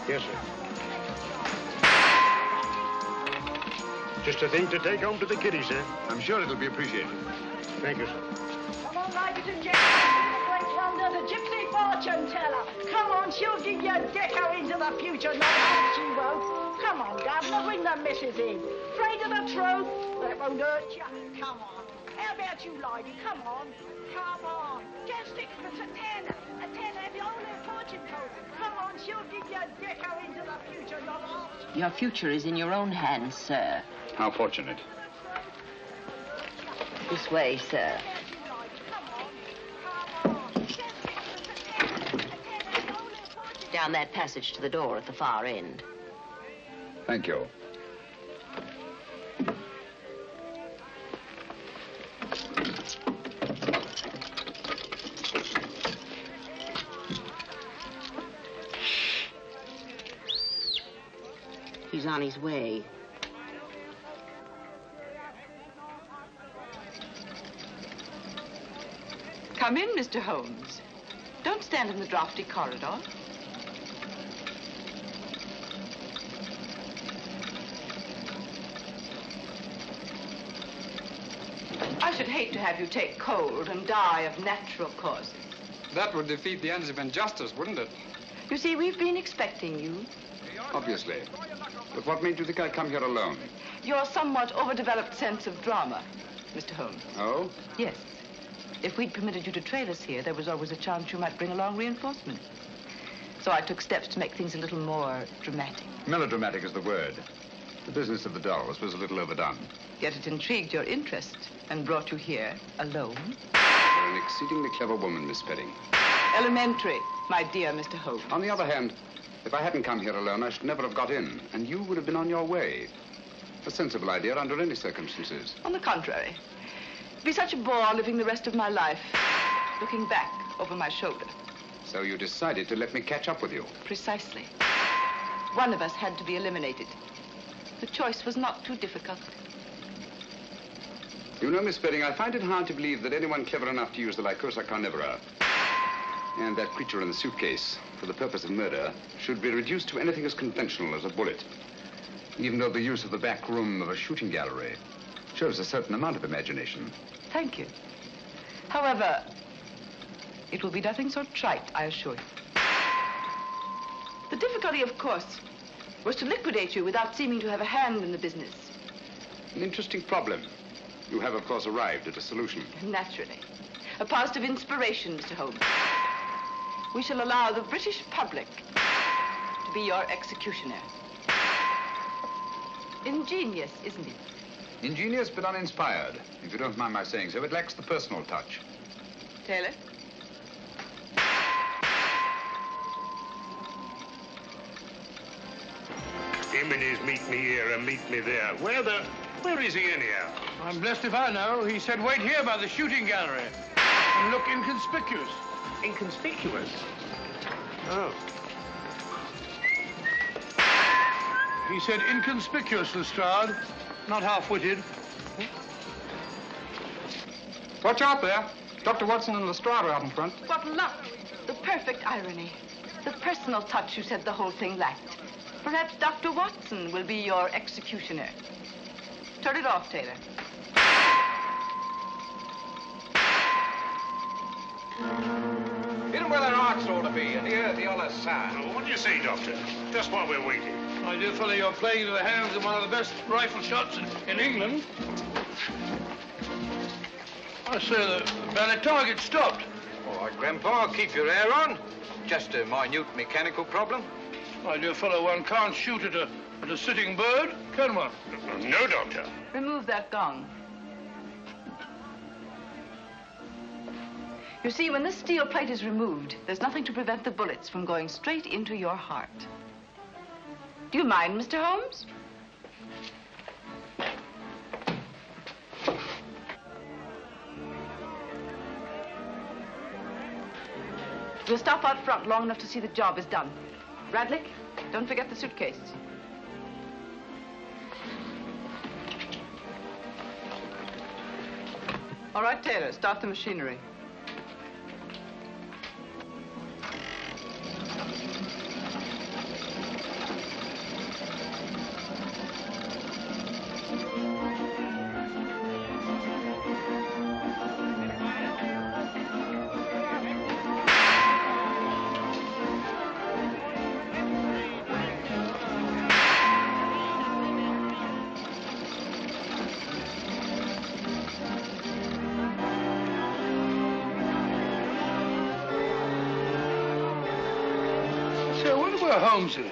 Yes, sir. Just a thing to take home to the kiddies, sir. I'm sure it'll be appreciated. Thank you, sir. Come on, ladies and gentlemen, the great wonder, the gypsy fortune teller. Come on, she'll give you a deco into the future. No, she won't. Come on, Governor, bring the missus in. Afraid of the truth? That won't hurt you. Come on. How about you, lady? Come on. Come on. Just sixpence, a tenner. A tenner, have your own fortune told. Come on, she'll give you a deco into the future. Not half. Your future is in your own hands, sir. How fortunate. This way, sir. Down that passage to the door at the far end. Thank you. He's on his way. Come in, Mr. Holmes. Don't stand in the drafty corridor. I should hate to have you take cold and die of natural causes. That would defeat the ends of injustice, wouldn't it? You see, we've been expecting you. Obviously. But what made you think I'd come here alone? Your somewhat overdeveloped sense of drama, Mr. Holmes. Oh? Yes. If we'd permitted you to trail us here, there was always a chance you might bring along reinforcements. So I took steps to make things a little more dramatic. Melodramatic is the word. The business of the dolls was a little overdone. Yet it intrigued your interest and brought you here alone. You're an exceedingly clever woman, Miss Spedding. Elementary, my dear Mr. Holmes. On the other hand, if I hadn't come here alone, I should never have got in, and you would have been on your way. A sensible idea under any circumstances. On the contrary. It'd be such a bore living the rest of my life, looking back over my shoulder. So you decided to let me catch up with you? Precisely. One of us had to be eliminated. The choice was not too difficult. You know, Miss Spedding, I find it hard to believe that anyone clever enough to use the Lycosa carnivora and that creature in the suitcase for the purpose of murder should be reduced to anything as conventional as a bullet, even though the use of the back room of a shooting gallery shows a certain amount of imagination. Thank you. However, it will be nothing so trite, I assure you. The difficulty, of course, was to liquidate you without seeming to have a hand in the business. An interesting problem. You have, of course, arrived at a solution. Naturally. A positive inspiration, Mr. Holmes. We shall allow the British public to be your executioner. Ingenious, isn't it? Ingenious but uninspired, if you don't mind my saying so. It lacks the personal touch. Taylor? Him and his meet me here and meet me there. Where is he anyhow? I'm blessed if I know. He said wait here by the shooting gallery and look inconspicuous. Inconspicuous? Oh. He said inconspicuous, Lestrade, not half-witted. Watch out there. Dr. Watson and Lestrade are out in front. What luck! The perfect irony. The personal touch you said the whole thing lacked. Perhaps Dr. Watson will be your executioner. Turn it off, Taylor. Hit 'em where their hearts ought to be, and hear the other side. What do you say, Doctor? Just while we're waiting. My dear fellow, you're playing into the hands of one of the best rifle shots in England. I say the ballet target stopped. All right, Grandpa, keep your hair on. Just a minute mechanical problem. My dear fellow, one can't shoot at a sitting bird, can one? No, Doctor. Remove that gong. You see, when this steel plate is removed, there's nothing to prevent the bullets from going straight into your heart. Do you mind, Mr. Holmes? We'll stop out front long enough to see the job is done. Bradley, don't forget the suitcase. All right, Taylor, start the machinery. Holmes is.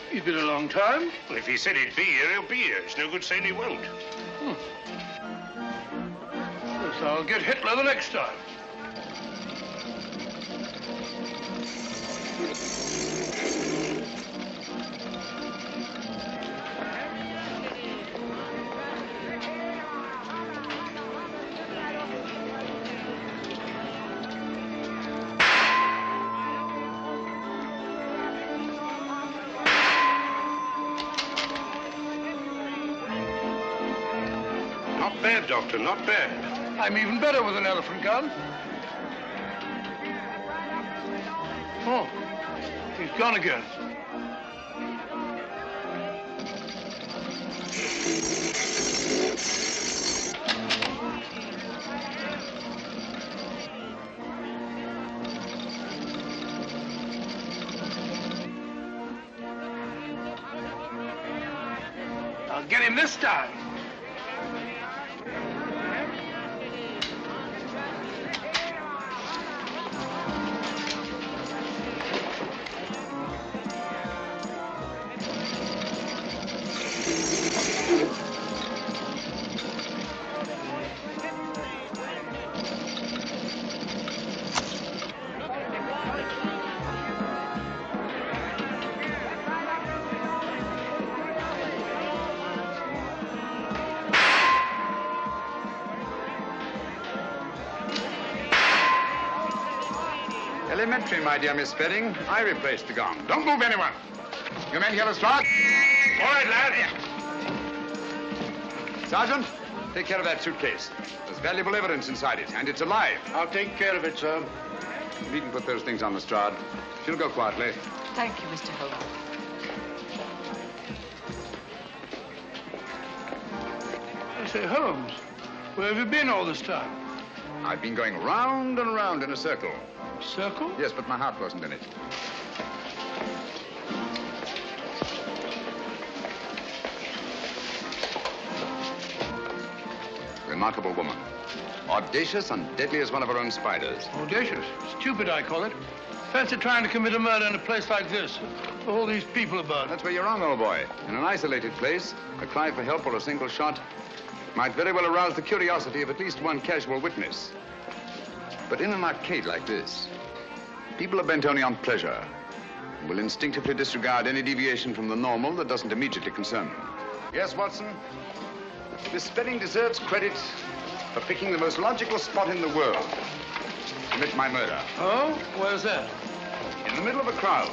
He's been a long time. Well, if he said he'd be here, he'll be here. It's no good saying he won't. Guess I'll get Hitler the next time. Not bad, Doctor, not bad. I'm even better with an elephant gun. Oh, he's gone again. I'll get him this time. Elementary, my dear Miss Spedding. I replaced the gong. Don't move, anyone. You men hear Lestrade? All right, lad. Sergeant, take care of that suitcase. There's valuable evidence inside it, and it's alive. I'll take care of it, sir. You needn't put those things on Lestrade. She'll go quietly. Thank you, Mr. Holmes. I say, Holmes, where have you been all this time? I've been going round and round in a circle. Circle? Yes, but my heart wasn't in it. Remarkable woman. Audacious and deadly as one of her own spiders. Audacious? Stupid, I call it. Fancy trying to commit a murder in a place like this. All these people about. That's where you're wrong, old boy. In an isolated place, a cry for help or a single shot might very well arouse the curiosity of at least one casual witness. But in an arcade like this, people are bent only on pleasure and will instinctively disregard any deviation from the normal that doesn't immediately concern them. Yes, Watson? Miss Spedding deserves credit for picking the most logical spot in the world to commit my murder. Oh? Where's that? In the middle of a crowd.